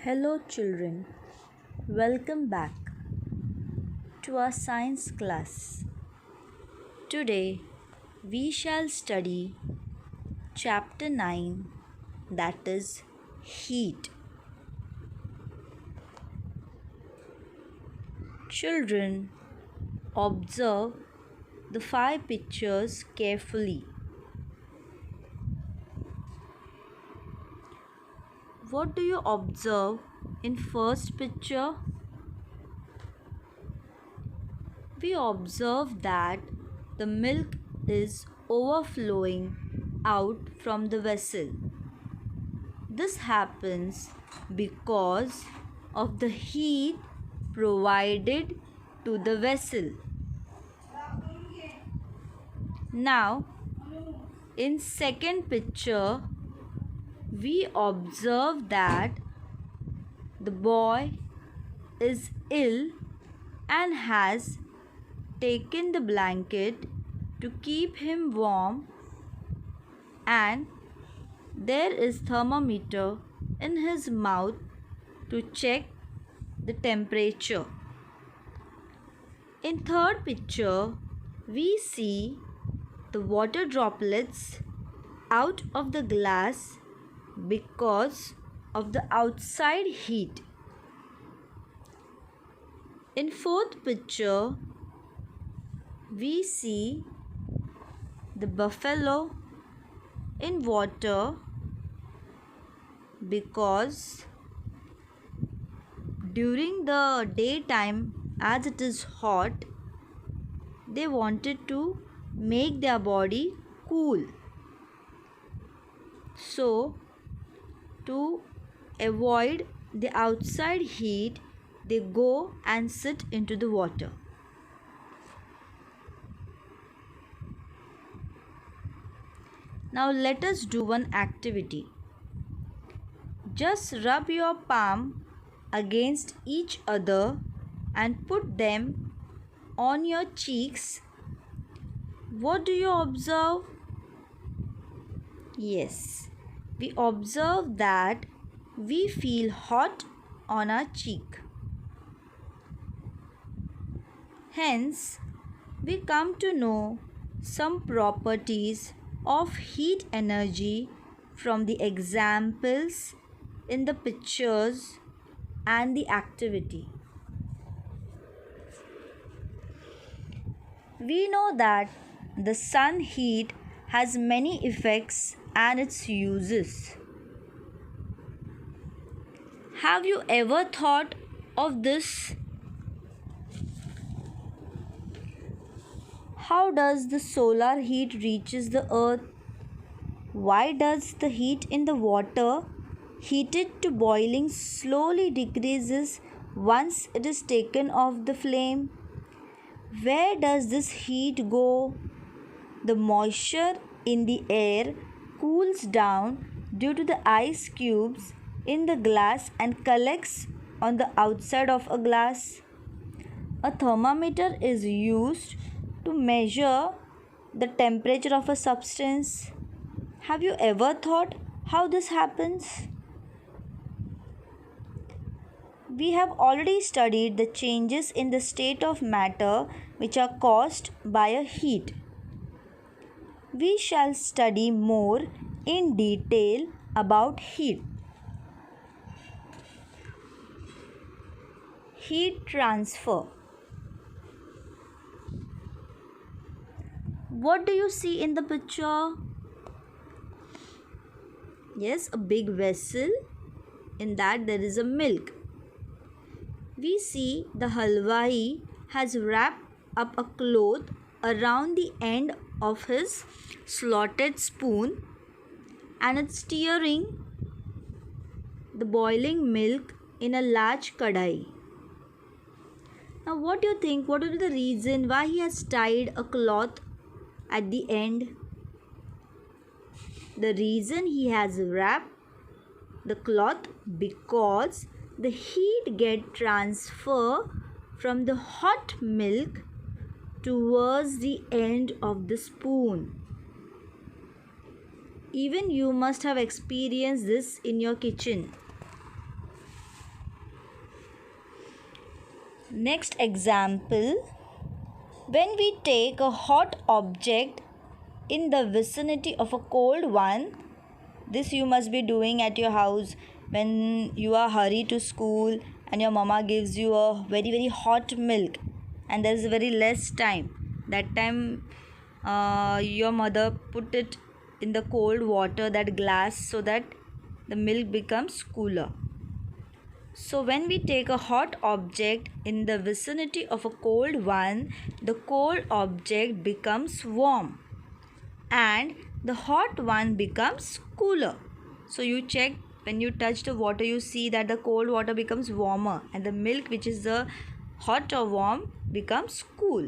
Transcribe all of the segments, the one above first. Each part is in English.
Hello, children. Welcome back to our science class. Today, we shall study chapter 9, that is heat. Children, observe the five pictures carefully. What do you observe in first picture? We observe that the milk is overflowing out from the vessel. This happens because of the heat provided to the vessel. Now, in second picture, we observe that the boy is ill and has taken the blanket to keep him warm, and there is thermometer in his mouth to check the temperature. In third picture, we see the water droplets out of the glass because of the outside heat. In fourth picture, we see the buffalo in water because during the daytime, as it is hot, they wanted to make their body cool. So, to avoid the outside heat, they go and sit into the water. Now let us do one activity. Just rub your palm against each other and put them on your cheeks. What do you observe? Yes, we observe that we feel hot on our cheek. Hence, we come to know some properties of heat energy from the examples in the pictures and the activity. We know that the sun heat has many effects and its uses. Have you ever thought of this? How does the solar heat reaches the earth? Why does the heat in the water heated to boiling slowly decreases once it is taken off the flame? Where does this heat go? The moisture in the air cools down due to the ice cubes in the glass and collects on the outside of a glass. A thermometer is used to measure the temperature of a substance. Have you ever thought how this happens? We have already studied the changes in the state of matter which are caused by a heat. We shall study more in detail about heat. Heat transfer. What do you see in the picture? Yes, a big vessel. In that there is a milk. We see the halwai has wrapped up a cloth around the end of his slotted spoon and it's stirring the boiling milk in a large kadai. Now what do you think? What is the reason why he has tied a cloth at the end? The reason he has wrapped the cloth because the heat get transfer from the hot milk towards the end of the spoon. Even you must have experienced this in your kitchen. Next example, when we take a hot object in the vicinity of a cold one, this you must be doing at your house when you are hurried to school and your mama gives you a very hot milk and there is very less time. That time your mother put it in the cold water, that glass, so that the milk becomes cooler. So when we take a hot object in the vicinity of a cold one, the cold object becomes warm and the hot one becomes cooler. So you check, when you touch the water, you see that the cold water becomes warmer and the milk, which is the hot or warm, becomes cool.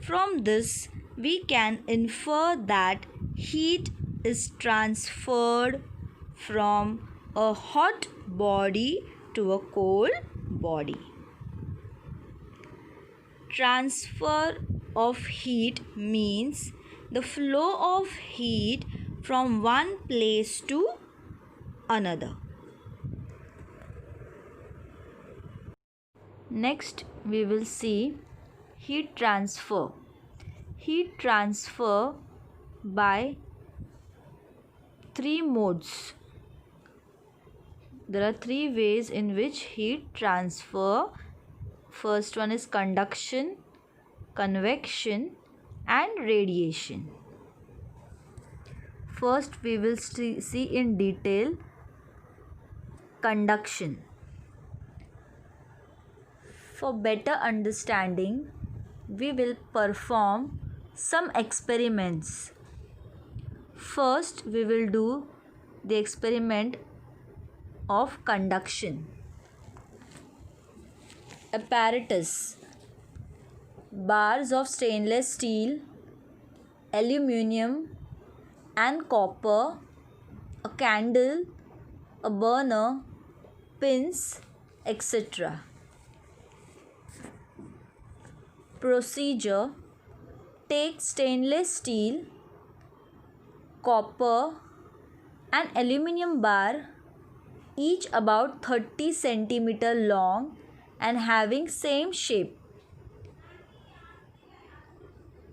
From this, we can infer that heat is transferred from a hot body to a cold body. Transfer of heat means the flow of heat from one place to another. Next, we will see heat transfer. Heat transfer by three modes. There are three ways in which heat transfer. First one is conduction, convection, and radiation. First, we will see in detail conduction. For better understanding, we will perform some experiments. First, we will do the experiment of conduction. Apparatus: bars of stainless steel, aluminium and copper, a candle, a burner, pins, etc. Procedure: take stainless steel, copper and aluminium bar, each about 30 cm long and having same shape.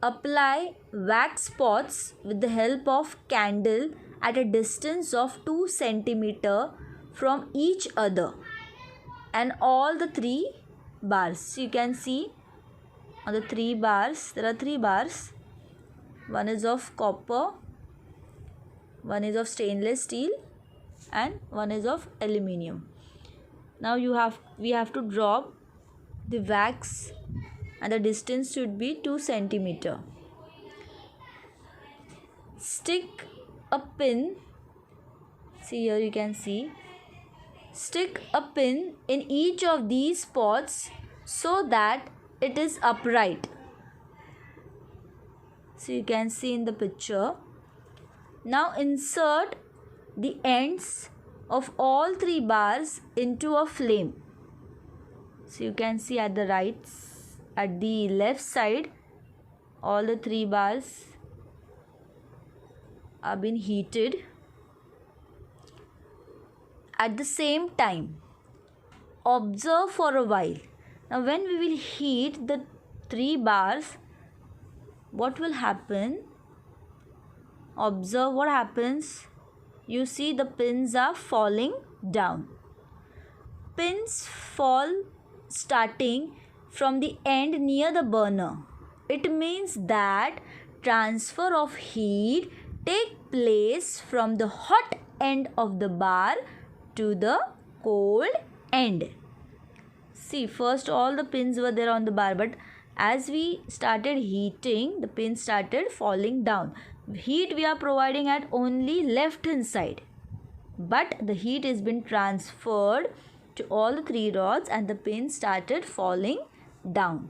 Apply wax spots with the help of candle at a distance of 2 cm from each other and all the three bars. So you can see on the three bars, there are three bars. One is of copper, one is of stainless steel and one is of aluminium. Now we have to drop the wax and the distance should be 2 cm. Stick a pin, see here you can see, stick a pin in each of these spots so that it is upright. So you can see in the picture. Now insert the ends of all three bars into a flame. So you can see at the left side, all the three bars are being heated. At the same time, observe for a while. Now when we will heat the three bars, what will happen? Observe what happens. You see the pins are falling down. Pins fall starting from the end near the burner. It means that transfer of heat take place from the hot end of the bar to the cold end. See, first all the pins were there on the bar, but as we started heating, the pins started falling down. Heat we are providing at only left hand side, but the heat has been transferred to all the three rods and the pins started falling down.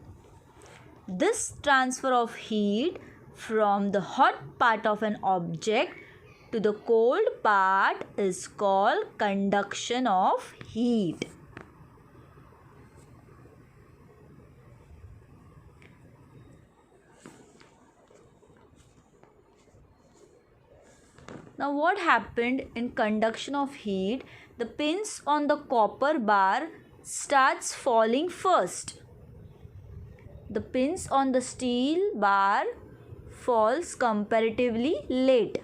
This transfer of heat from the hot part of an object to the cold part is called conduction of heat. Now what happened in conduction of heat? The pins on the copper bar starts falling first. The pins on the steel bar falls comparatively late.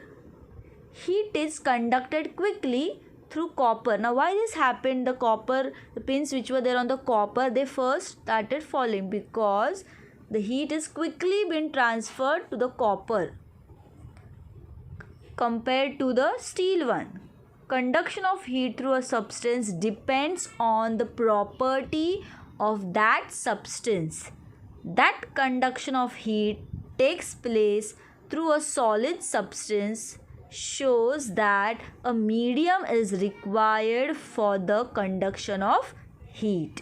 Heat is conducted quickly through copper. Now why this happened? The pins which were there on the copper, they first started falling because the heat is quickly being transferred to the copper compared to the steel one. Conduction of heat through a substance depends on the property of that substance. That conduction of heat takes place through a solid substance shows that a medium is required for the conduction of heat.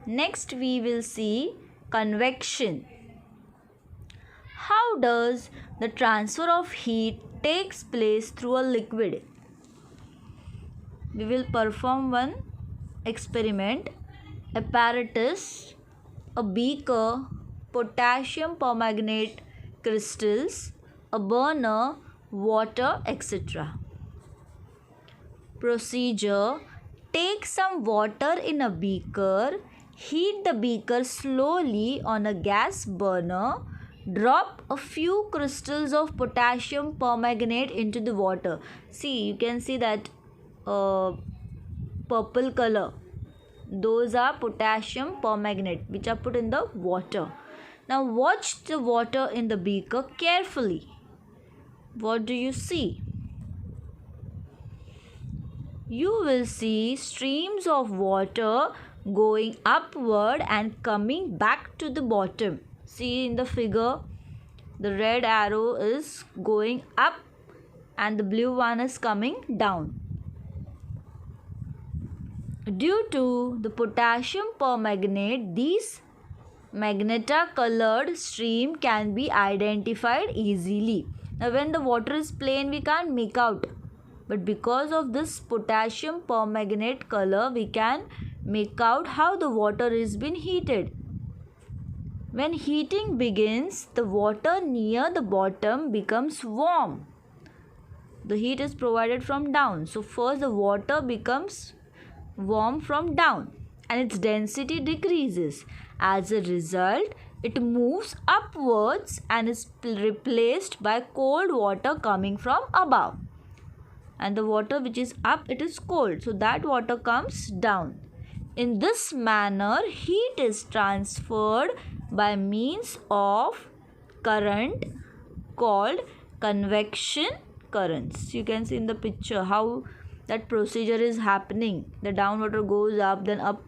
Next we will see convection. How does the transfer of heat takes place through a liquid? We will perform one experiment. Apparatus, a beaker, potassium permanganate crystals, a burner, water, etc. Procedure: take some water in a beaker, heat the beaker slowly on a gas burner, drop a few crystals of potassium permanganate into the water. See, you can see that purple color. Those are potassium permanganate which are put in the water. Now watch the water in the beaker carefully. What do you see? You will see streams of water going upward and coming back to the bottom. See in the figure, the red arrow is going up and the blue one is coming down. Due to the potassium permanganate, these magenta colored stream can be identified easily. Now when the water is plain, we can't make out, but because of this potassium permanganate color, we can make out how the water is being heated. When heating begins, the water near the bottom becomes warm. The heat is provided from down. So first the water becomes warm from down and its density decreases. As a result, it moves upwards and is replaced by cold water coming from above. And the water which is up, it is cold. So that water comes down. In this manner, heat is transferred by means of current called convection currents. You can see in the picture how that procedure is happening. The down water goes up, then up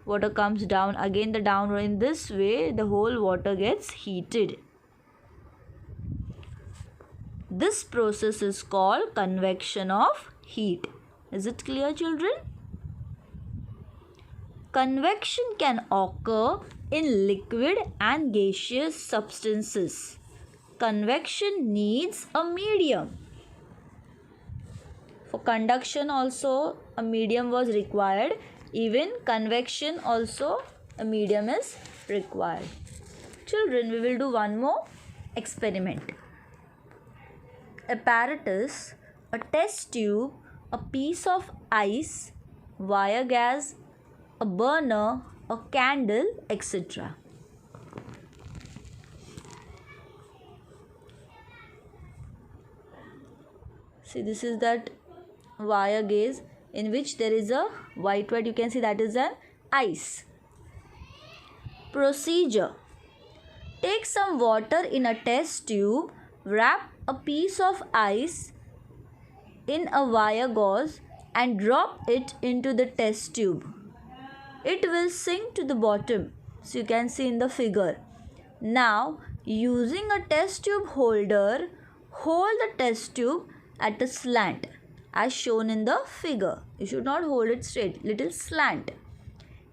water comes down, again the down. In this way, the whole water gets heated. This process is called convection of heat. Is it clear, children? Convection can occur in liquid and gaseous substances. Convection needs a medium. For conduction also a medium was required. Even convection also a medium is required. Children, we will do one more experiment. Apparatus, a test tube, a piece of ice, wire gas, a burner, a candle, etc. See, this is that wire gauge in which there is a white, you can see that is an ice. Procedure: take some water in a test tube, wrap a piece of ice in a wire gauze and drop it into the test tube. It will sink to the bottom. So you can see in the figure. Now using a test tube holder, hold the test tube at a slant as shown in the figure. You should not hold it straight, little slant.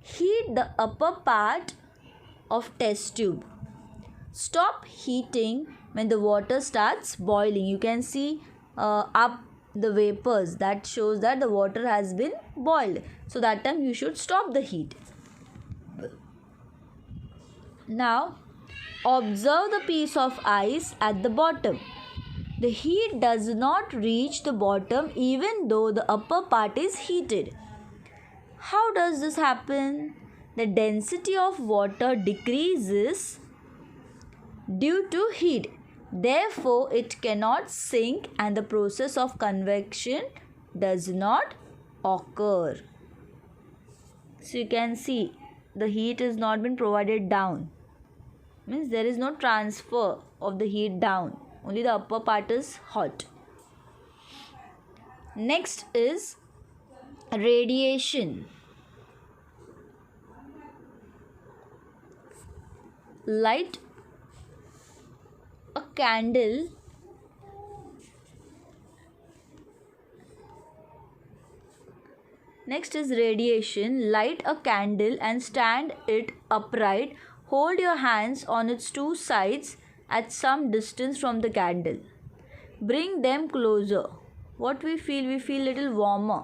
Heat the upper part of test tube. Stop heating when the water starts boiling. You can see up the vapors, that shows that the water has been boiled. So that time you should stop the heat. Now observe the piece of ice at the bottom. The heat does not reach the bottom even though the upper part is heated. How does this happen? The density of water decreases due to heat. Therefore, it cannot sink and the process of convection does not occur. So you can see the heat is not been provided down. Means there is no transfer of the heat down. Only the upper part is hot. Next is radiation. Light a candle Next is radiation. Light a candle and stand it upright. Hold your hands on its two sides at some distance from the candle. Bring them closer. What we feel? We feel little warmer.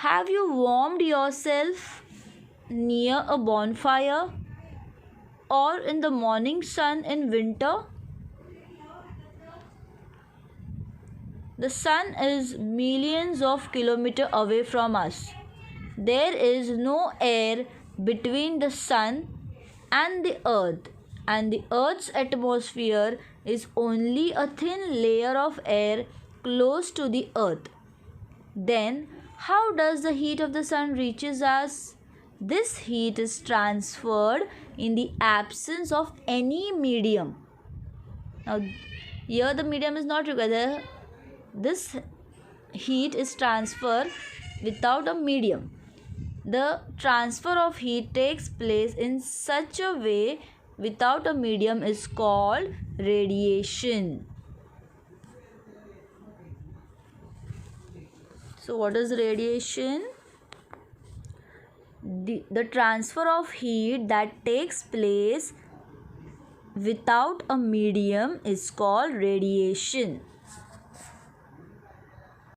Have you warmed yourself near a bonfire or in the morning sun in winter? The sun is millions of kilometers away from us. There is no air between the sun and the earth, and the earth's atmosphere is only a thin layer of air close to the earth. Then, how does the heat of the sun reaches us? This heat is transferred in the absence of any medium. Now, here the medium is not required. This heat is transferred without a medium. The transfer of heat takes place in such a way without a medium is called radiation. So what is radiation? The transfer of heat that takes place without a medium is called radiation.